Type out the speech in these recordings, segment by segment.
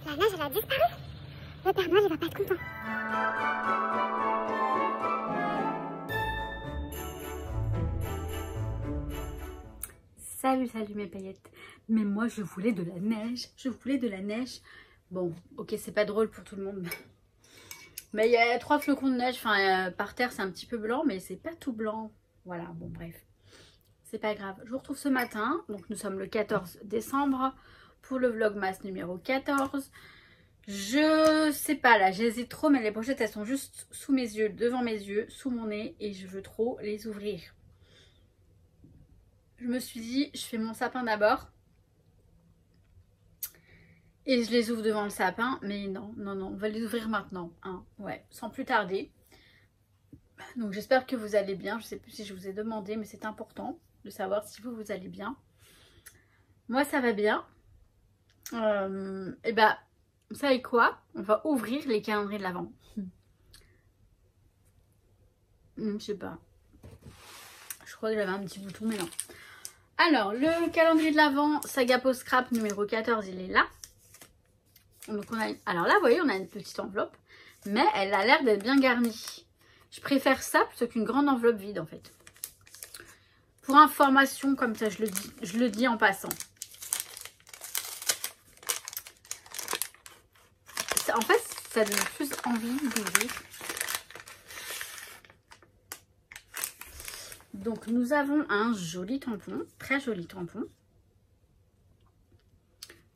La neige, elle a disparu. Le Père Noël, il va pas être content. Salut mes paillettes. Mais moi je voulais de la neige. Je voulais de la neige. Bon, ok, c'est pas drôle pour tout le monde. Mais il y a 3 flocons de neige. Enfin, par terre c'est un petit peu blanc, mais c'est pas tout blanc. Voilà, bon bref. C'est pas grave. Je vous retrouve ce matin. Donc nous sommes le 14 décembre pour le vlogmas numéro 14. Je sais pas là, j'hésite trop, mais les pochettes elles sont juste sous mes yeux, devant mes yeux, sous mon nez, et je veux trop les ouvrir. Je me suis dit, je fais mon sapin d'abord et je les ouvre devant le sapin, mais non, on va les ouvrir maintenant, hein, ouais, sans plus tarder. Donc j'espère que vous allez bien. Je sais plus si je vous ai demandé, mais c'est important de savoir si vous allez bien. Moi ça va bien. Et bah, vous savez quoi? On va ouvrir les calendriers de l'Avent. Je sais pas. Je crois que j'avais un petit bouton, mais non. Alors, le calendrier de l'Avent, Saga Post Scrap numéro 14, il est là. Donc on a... Alors là, vous voyez, on a une petite enveloppe, mais elle a l'air d'être bien garnie. Je préfère ça plutôt qu'une grande enveloppe vide, en fait. Pour information, comme ça, je le dis en passant. En fait, ça donne plus envie d'ouvrir. Donc, nous avons un joli tampon, très joli tampon.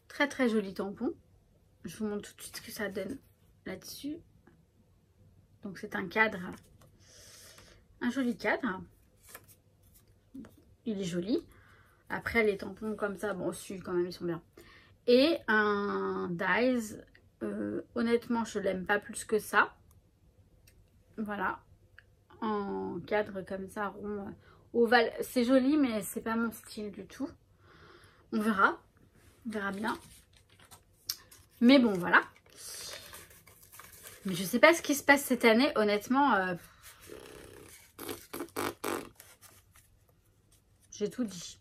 Très joli tampon. Je vous montre tout de suite ce que ça donne là-dessus. Donc, c'est un cadre, un joli cadre. Il est joli. Après, les tampons comme ça, bon, celui quand même, ils sont bien. Et un dies. Honnêtement, je l'aime pas plus que ça. Voilà. En cadre comme ça, rond, ovale. C'est joli, mais c'est pas mon style du tout. On verra bien. Mais bon, voilà. Mais je sais pas ce qui se passe cette année, honnêtement. J'ai tout dit.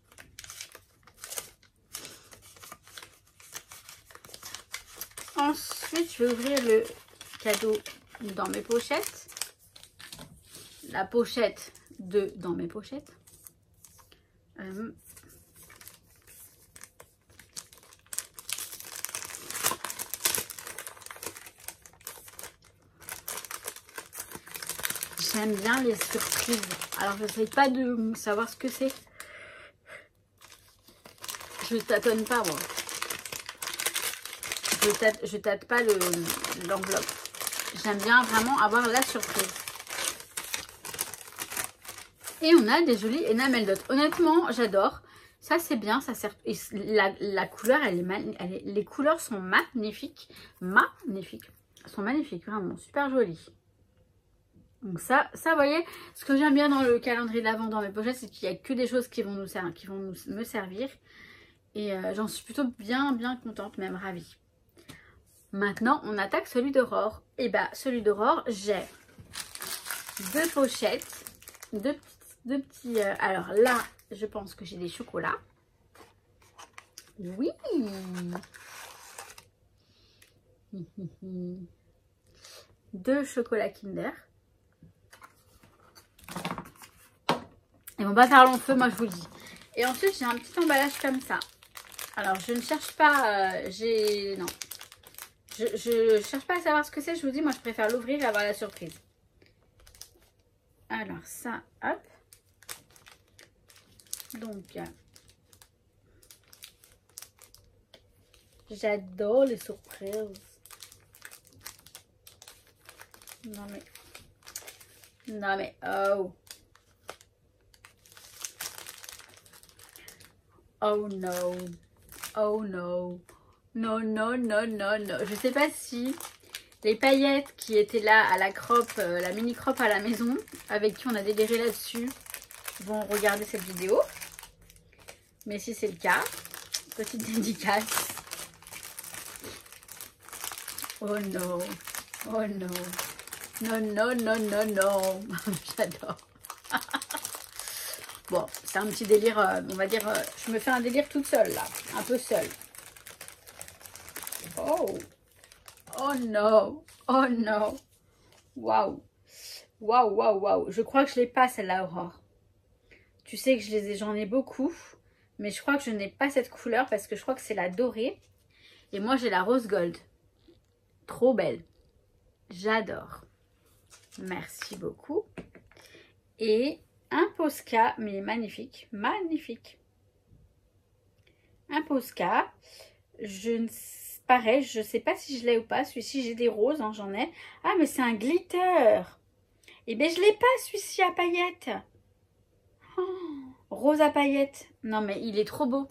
Ensuite, je vais ouvrir le cadeau dans mes pochettes. La pochette de dans mes pochettes. J'aime bien les surprises. Alors, je n'essaie pas de savoir ce que c'est. Je tâtonne pas, moi. Je tâte pas l'enveloppe. J'aime bien vraiment avoir la surprise. Et on a des jolis enamel dot. Honnêtement, j'adore. Ça, c'est bien. Ça sert. Et la couleur, les couleurs sont magnifiques. Elles sont magnifiques, vraiment. Super jolies. Donc ça, vous voyez, ce que j'aime bien dans le calendrier de l'Avent dans mes pochettes, c'est qu'il n'y a que des choses qui vont me servir. Et j'en suis plutôt bien contente, même ravie. Maintenant, on attaque celui d'Aurore. Et bah, celui d'Aurore, j'ai 2 pochettes, deux petits... alors là, je pense que j'ai des chocolats. Oui. 2 chocolats Kinder. Ils vont pas faire long feu, moi je vous le dis. Et ensuite, j'ai un petit emballage comme ça. Alors, je ne cherche pas... non. Je cherche pas à savoir ce que c'est. Je vous dis, moi, je préfère l'ouvrir et avoir la surprise. Alors, ça, hop. Donc, j'adore les surprises. Non, mais, oh. Oh no. Oh no. Non. Je sais pas si les paillettes qui étaient là à la crop, la mini crop à la maison, avec qui on a déliré là-dessus, vont regarder cette vidéo. Mais si c'est le cas, petite dédicace. Oh no. Oh no. Non. J'adore. Bon, c'est un petit délire, on va dire, je me fais un délire toute seule là, un peu seule. Oh, Oh non. Oh non. Waouh. Waouh, waouh, waouh. Je crois que je l'ai pas celle-là, Aurore. Tu sais que j'en ai beaucoup. Mais je crois que je n'ai pas cette couleur parce que je crois que c'est la dorée. Et moi, j'ai la rose gold. Trop belle. J'adore. Merci beaucoup. Et un Posca, mais magnifique. Magnifique. Un Posca. Pareil, je ne sais pas si je l'ai ou pas. Celui-ci, j'ai des roses, hein, j'en ai. Ah, mais c'est un glitter. Eh bien, je l'ai pas, celui-ci à paillettes. Oh, rose à paillettes. Non, mais il est trop beau.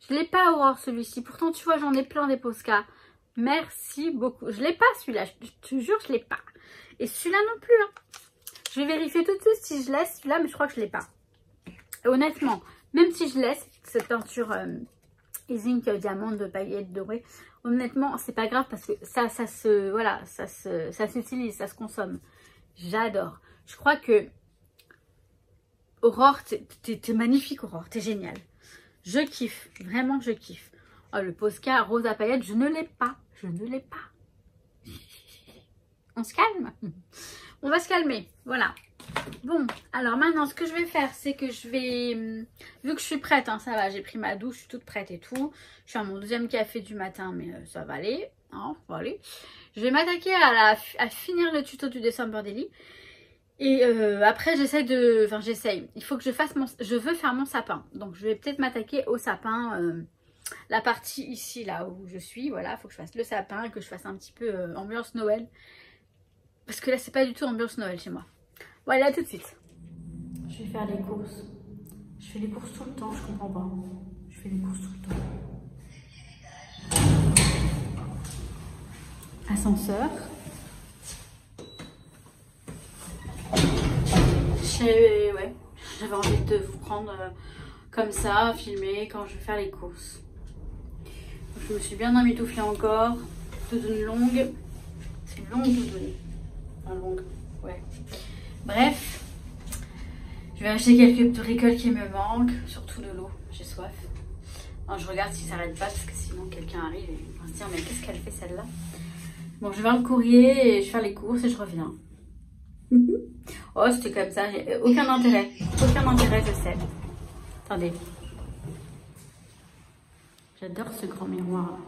Je l'ai pas, Aurore, celui-ci. Pourtant, tu vois, j'en ai plein des Posca. Merci beaucoup. Je l'ai pas, celui-là. Je te jure, je l'ai pas. Et celui-là non plus. Hein. Je vais vérifier tout de suite si je laisse celui-là, mais je crois que je l'ai pas. Et honnêtement, même si je laisse cette teinture Zinc diamant de paillettes dorées, honnêtement, c'est pas grave parce que ça s'utilise, ça se consomme. J'adore. Je crois que Aurore, t'es magnifique, Aurore. T'es géniale. Je kiffe. Vraiment, je kiffe. Oh, le Posca rose à paillettes, je ne l'ai pas. Je ne l'ai pas. On se calme. On va se calmer. Voilà. Bon, alors maintenant, ce que je vais faire, c'est que je vais... Vu que je suis prête, hein, ça va, j'ai pris ma douche, je suis toute prête et tout. Je suis à mon deuxième café du matin, mais ça va aller. Hein, ça va aller. Je vais m'attaquer à finir le tuto du December Daily. Et après, j'essaye. Il faut que je fasse je veux faire mon sapin. Donc, je vais peut-être m'attaquer au sapin... la partie ici, là où je suis, voilà, il faut que je fasse le sapin, que je fasse un petit peu ambiance Noël. Parce que là, c'est pas du tout ambiance Noël chez moi. Voilà, tout de suite. Je vais faire les courses. Je fais les courses tout le temps, je comprends pas. Je fais les courses tout le temps. Ascenseur. Ouais, j'avais envie de vous prendre comme ça, filmer quand je vais faire les courses. Je me suis bien emmitouflée encore. Doudoune longue. C'est une longue doudoune. Enfin, longue, ouais. Bref. Je vais acheter quelques bricoles qui me manquent. Surtout de l'eau. J'ai soif. Alors, je regarde si ça n'arrête pas parce que sinon quelqu'un arrive et va se dire mais qu'est-ce qu'elle fait celle-là? Bon, je vais voir le courrier et je vais faire les courses et je reviens. Oh, c'était comme ça. J'ai aucun intérêt. Aucun intérêt, je sais. Attendez. J'adore ce grand miroir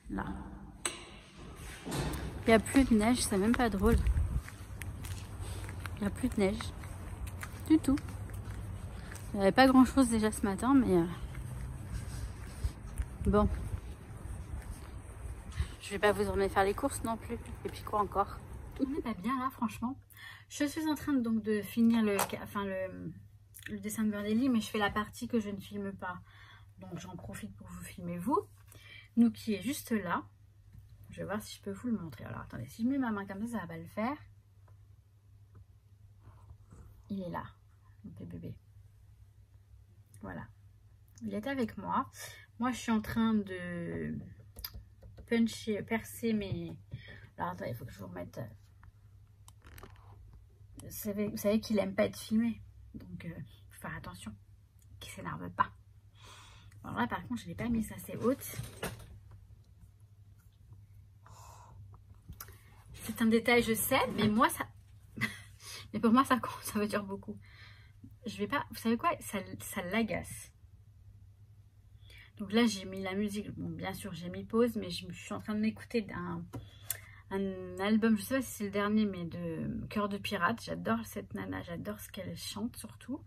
là. Il n'y a plus de neige, c'est même pas drôle. Il n'y a plus de neige. Du tout. Il n'y avait pas grand chose déjà ce matin, mais bon. Je vais pas vous emmener faire les courses non plus. Et puis quoi encore? On n'est pas bien là, franchement. Je suis en train donc de finir le December Daily, mais je fais la partie que je ne filme pas. Donc j'en profite pour vous filmer vous. Nous qui est juste là. Je vais voir si je peux vous le montrer. Alors attendez, si je mets ma main comme ça, ça va pas le faire. Il est là, mon petit bébé. Voilà. Il est avec moi. Moi je suis en train de percer mes... Alors attendez, il faut que je vous remette... Vous savez qu'il aime pas être filmé. Donc faut faire attention. Qu'il s'énerve pas. Alors là par contre je l'ai pas mis assez haute. C'est un détail, je sais, mais moi ça... mais pour moi ça compte, ça veut dire beaucoup. Je vais pas... Vous savez quoi? Ça l'agace. Donc là j'ai mis la musique. Bon bien sûr j'ai mis pause, mais je suis en train de m'écouter un album, je sais pas si c'est le dernier, mais de Cœur de Pirate. J'adore cette nana, j'adore ce qu'elle chante surtout.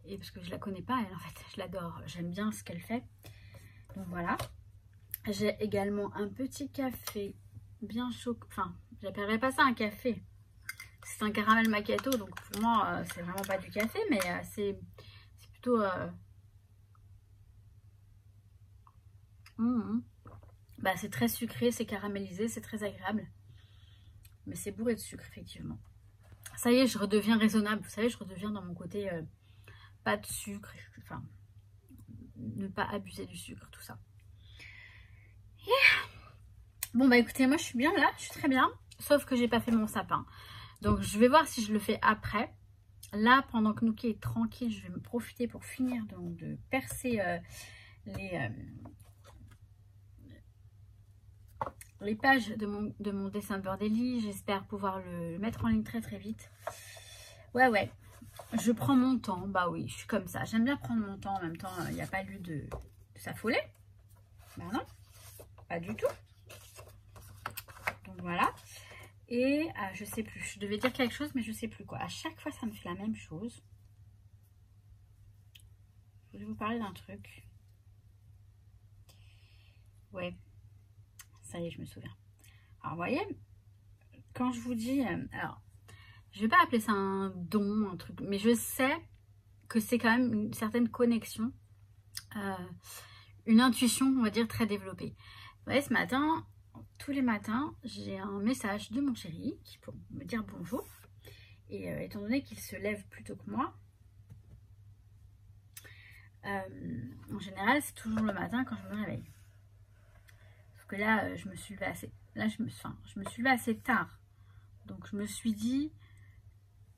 Et parce que je la connais pas, elle en fait, je l'adore. J'aime bien ce qu'elle fait. Donc voilà. J'ai également un petit café bien chaud. Enfin, j'appellerais pas ça un café. C'est un caramel macchiato, donc pour moi, c'est vraiment pas du café, mais c'est plutôt... Bah, c'est très sucré, c'est caramélisé, c'est très agréable. Mais c'est bourré de sucre, effectivement. Ça y est, je redeviens raisonnable. Vous savez, je redeviens dans mon côté pas de sucre. Enfin, ne pas abuser du sucre, tout ça. Yeah. Bon, bah écoutez, moi je suis bien là, je suis très bien. Sauf que j'ai pas fait mon sapin. Donc, je vais voir si je le fais après. Là, pendant que Nouki est tranquille, je vais me profiter pour finir de percer les pages de mon December Daily. J'espère pouvoir le mettre en ligne très très vite. Ouais. Je prends mon temps. Bah oui, je suis comme ça. J'aime bien prendre mon temps. En même temps, il n'y a pas lieu de s'affoler. Bah non, pas du tout. Donc voilà. Et je sais plus. Je devais dire quelque chose, mais je sais plus quoi. À chaque fois, ça me fait la même chose. Je voulais vous parler d'un truc. Ouais. Ça y est, je me souviens. Alors, vous voyez, quand je vous dis... alors, je vais pas appeler ça un don, un truc, mais je sais que c'est quand même une certaine connexion, une intuition, on va dire, très développée. Vous voyez, ce matin, tous les matins, j'ai un message de mon chéri qui pour me dire bonjour. Et étant donné qu'il se lève plus tôt que moi, en général, c'est toujours le matin quand je me réveille. Sauf que là, je me suis levée assez... Là, je me suis levée assez tard. Donc, je me suis dit...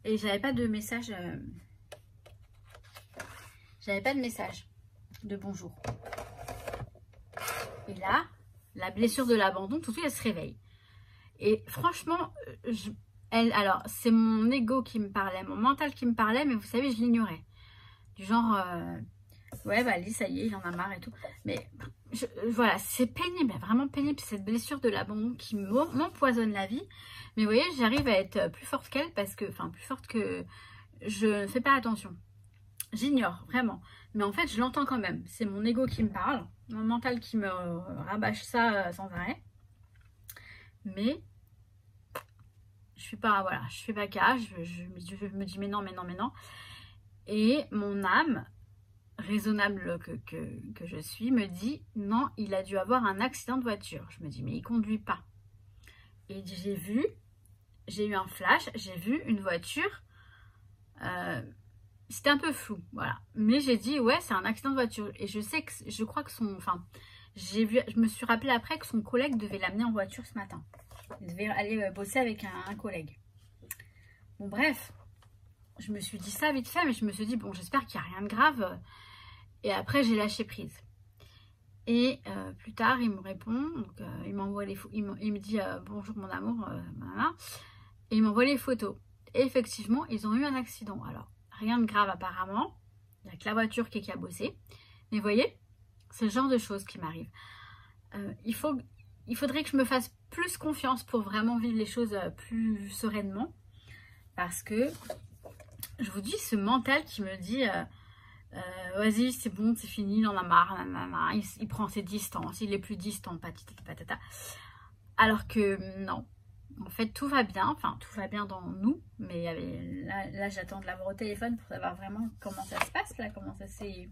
Et j'avais pas de message... J'avais pas de message de bonjour. Et là, la blessure de l'abandon, tout de suite, elle se réveille. Et franchement, alors, c'est mon ego qui me parlait, mon mental qui me parlait, mais vous savez, je l'ignorais. Du genre, ouais, bah, Alice, ça y est, il en a marre et tout. Mais voilà, c'est pénible, vraiment pénible, cette blessure de l'abandon qui m'empoisonne la vie. Mais vous voyez, j'arrive à être plus forte qu'elle parce que, enfin, plus forte que je ne fais pas attention. J'ignore, vraiment. Mais en fait, je l'entends quand même. C'est mon ego qui me parle, mon mental qui me rabâche ça sans arrêt. Mais je fais pas, voilà, je fais pas cas. Je me dis mais non. Et mon âme, raisonnable que je suis, me dit non, il a dû avoir un accident de voiture. Je me dis mais il conduit pas. Et j'ai eu un flash, j'ai vu une voiture. C'était un peu flou, voilà. Mais j'ai dit, ouais, c'est un accident de voiture. Et je crois que je me suis rappelé après que son collègue devait l'amener en voiture ce matin. Il devait aller bosser avec un collègue. Bon, bref, je me suis dit ça vite fait, mais je me suis dit, bon, j'espère qu'il n'y a rien de grave. Et après, j'ai lâché prise. Et plus tard, il me répond, donc il m'envoie les photos, il me dit, bonjour mon amour, et il m'envoie les photos. Et effectivement, ils ont eu un accident. Alors, rien de grave apparemment. Il n'y a que la voiture qui est cabossée. Mais vous voyez, c'est le genre de choses qui m'arrivent. Il faudrait que je me fasse plus confiance pour vraiment vivre les choses plus sereinement. Parce que, je vous dis, ce mental qui me dit vas-y, c'est bon, c'est fini, il en a marre, nanana, il prend ses distances, il est plus distant, patata. Alors que non. En fait, tout va bien, enfin tout va bien dans nous, mais là j'attends de l'avoir au téléphone pour savoir vraiment comment ça se passe, là, comment ça s'est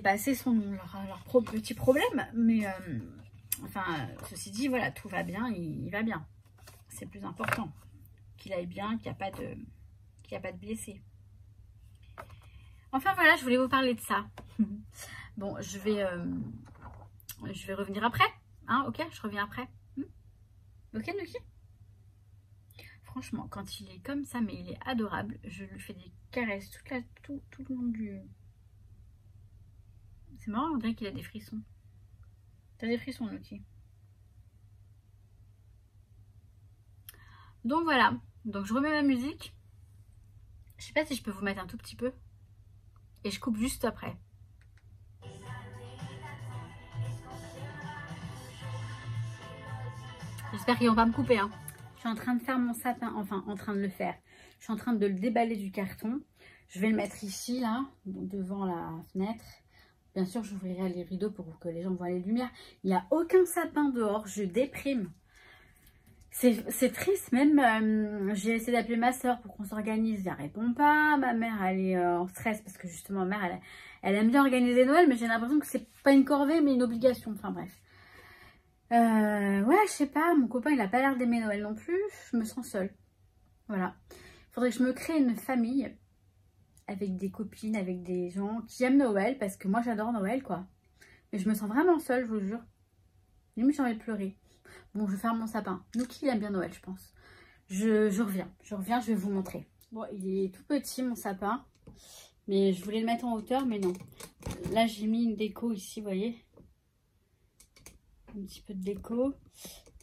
passé, leur petit problème. Mais enfin, ceci dit, voilà, tout va bien, il va bien. C'est plus important qu'il aille bien, qu'il n'y a pas de blessés. Enfin voilà, je voulais vous parler de ça. Bon, je vais revenir après, hein, ok, je reviens après. Ok, Nuki? Franchement, quand il est comme ça, mais il est adorable, je lui fais des caresses tout le long du... C'est marrant, on dirait qu'il a des frissons. T'as des frissons, Nuki? Donc voilà, donc je remets ma musique. Je sais pas si je peux vous mettre un tout petit peu. Et je coupe juste après. J'espère qu'ils vont pas me couper, hein. Je suis en train de faire mon sapin, enfin en train de le faire. Je suis en train de le déballer du carton. Je vais le mettre ici, là, devant la fenêtre. Bien sûr, j'ouvrirai les rideaux pour que les gens voient les lumières. Il n'y a aucun sapin dehors, je déprime. C'est triste, même j'ai essayé d'appeler ma soeur pour qu'on s'organise, elle répond pas. Ma mère, elle est en stress parce que justement, ma mère, elle aime bien organiser Noël, mais j'ai l'impression que c'est pas une corvée, mais une obligation. Enfin bref. Ouais, je sais pas, mon copain, il a pas l'air d'aimer Noël non plus. Je me sens seule. Voilà. Il faudrait que je me crée une famille avec des copines, avec des gens qui aiment Noël, parce que moi, j'adore Noël, quoi. Mais je me sens vraiment seule, je vous jure. Limite, j'ai envie de pleurer. Bon, je vais faire mon sapin. Nuki, il aime bien Noël, je pense. Je reviens, je vais vous montrer. Bon, il est tout petit, mon sapin. Mais je voulais le mettre en hauteur, mais non. Là, j'ai mis une déco ici, vous voyez. Un petit peu de déco.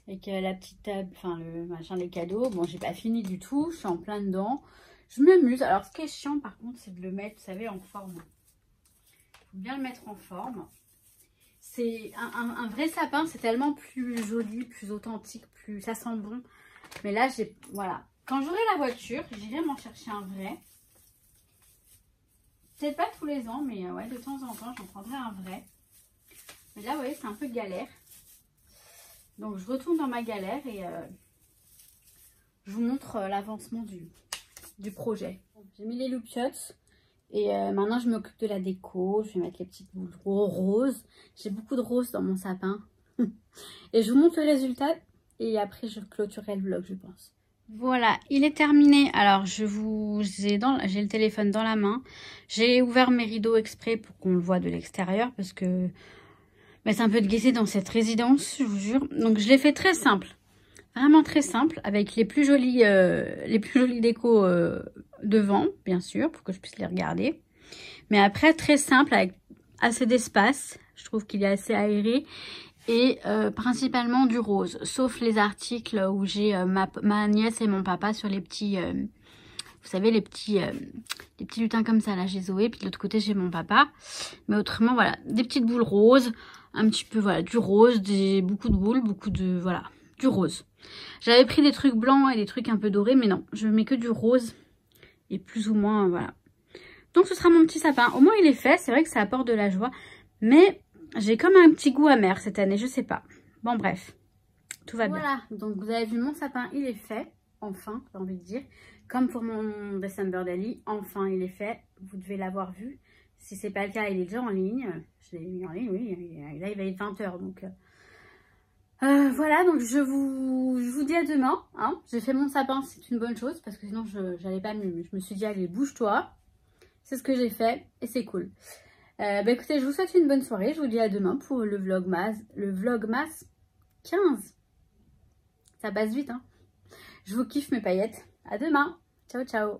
Avec la petite table, enfin le machin, les cadeaux. Bon, j'ai pas fini du tout, je suis en plein dedans. Je m'amuse. Alors, ce qui est chiant, par contre, c'est de le mettre, vous savez, en forme. Il faut bien le mettre en forme. C'est un vrai sapin, c'est tellement plus joli, plus authentique, plus ça sent bon. Mais là, j'ai... Voilà. Quand j'aurai la voiture, j'irai m'en chercher un vrai. Peut-être pas tous les ans, mais ouais, de temps en temps, j'en prendrai un vrai. Mais là, vous voyez, c'est un peu galère. Donc, je retourne dans ma galère et je vous montre l'avancement du projet. J'ai mis les loupiottes et maintenant, je m'occupe de la déco. Je vais mettre les petites boules roses. J'ai beaucoup de roses dans mon sapin. Et je vous montre le résultat et après, je clôturerai le vlog, je pense. Voilà, il est terminé. Alors, j'ai le téléphone dans la main. J'ai ouvert mes rideaux exprès pour qu'on le voit de l'extérieur parce que... Mais c'est un peu de gaieté dans cette résidence, je vous jure. Donc, je l'ai fait très simple. Vraiment très simple. Avec les plus jolies décos devant, bien sûr, pour que je puisse les regarder. Mais après, très simple, avec assez d'espace. Je trouve qu'il est assez aéré. Et principalement du rose. Sauf les articles où j'ai ma nièce et mon papa sur les petits... vous savez, les petits lutins comme ça. Là, j'ai Zoé. Puis de l'autre côté, j'ai mon papa. Mais autrement, voilà. Des petites boules roses. Un petit peu, voilà, du rose, beaucoup de boules, voilà, du rose. J'avais pris des trucs blancs et des trucs un peu dorés, mais non, je mets que du rose et plus ou moins, voilà. Donc, ce sera mon petit sapin. Au moins, il est fait. C'est vrai que ça apporte de la joie, mais j'ai comme un petit goût amer cette année, je sais pas. Bon, bref, tout va bien. Voilà, donc vous avez vu mon sapin, il est fait, enfin, j'ai envie de dire. Comme pour mon December Daily, enfin, il est fait. Vous devez l'avoir vu. Si c'est pas le cas, il est déjà en ligne. Je l'ai mis en ligne, oui. Là, il va être 20 h. Donc, voilà, donc je vous dis à demain. Hein. J'ai fait mon sapin, c'est une bonne chose. Parce que sinon, je n'allais pas mieux. Je me suis dit, allez, bouge-toi. C'est ce que j'ai fait et c'est cool. Bah, écoutez, je vous souhaite une bonne soirée. Je vous dis à demain pour le vlogmas 15. Ça passe vite, hein. Je vous kiffe mes paillettes. À demain. Ciao, ciao.